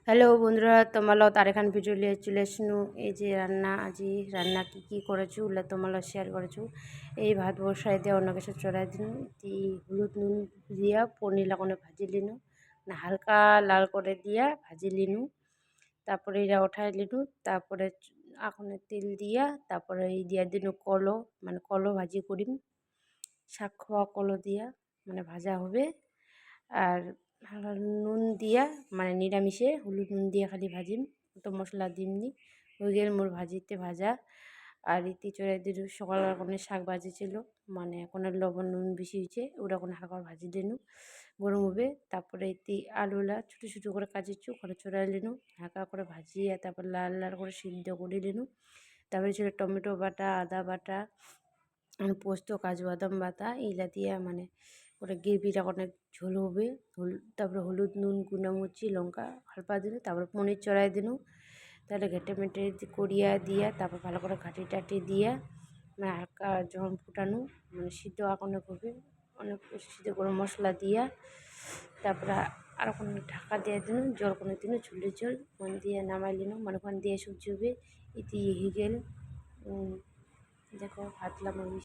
Hello বন্ধুরা, তোমার তার এখান ভিডিও লিয়ে চলে আসনু। এই যে রান্না, আজি রান্না কি করেছু ওগুলো তোমার শেয়ার করেছু। এই ভাত বসাই দিয়ে অন্য কিছু চড়াই দিন, হলুদ নুন দিয়া পনির লাগানো ভাজি লিনু, না হালকা লাল করে দিয়া ভাজি লিনু। তারপরে এরা উঠাই লিনু। তারপরে আগুনে তেল দিয়া তারপরে এই দিয়া দিনু কলো, মানে কলো ভাজি করিম, শাক খাওয়া কলো দিয়া মানে ভাজা হবে। আর নুন দিয়া মানে নিরামিষে হলুদ নুন দিয়ে খালি ভাজিম, তো মশলা দিমনি। হয়ে গেল মোর ভাজিতে ভাজা। আর ইতি চড়াই দিলু সকাল কোনো শাক ভাজি ছিল, মানে এখন লবণ নুন বেশি হয়েছে, ওটা কোনো হালকা ভাজি দিনু গরম হবে। তারপরে ইতি আলুলা ছোটো ছোটো করে কাজিচ্ছু করে চড়াই লিনু, হালকা করে ভাজিয়ে তারপর লাল লাল করে সিদ্ধ করে লিনু। তারপরে ছিল টমেটো বাটা, আদা বাটা, পোস্ত, কাজু বাদাম বাটা, এইগুলা দিয়ে মানে ওটা গ্রেভিটা অনেক ঝোল হবে। তারপরে হলুদ নুন গুঁড়ামরিচি লঙ্কা হালকা দিনু, তারপরে পনির চড়াই দিনু। তাহলে ঘেটে মেটে করিয়া দিয়া তারপর ভালো করে ঘাটি টাটি দিয়া মানে হালকা যখন ফুটানো মানে সিদ্ধ আগুনে করবে, অনেক সিদ্ধ গরম মশলা দিয়া তারপরে আর কোনো ঢাকা দিয়ে দিন, জল কোনো দিন চুলের জল মন দিয়ে নামাই লিনু, মানে ওখান দিয়ে সবজি হবে। ইতি হয়ে গেল। দেখো ভাতলা মুড়ি।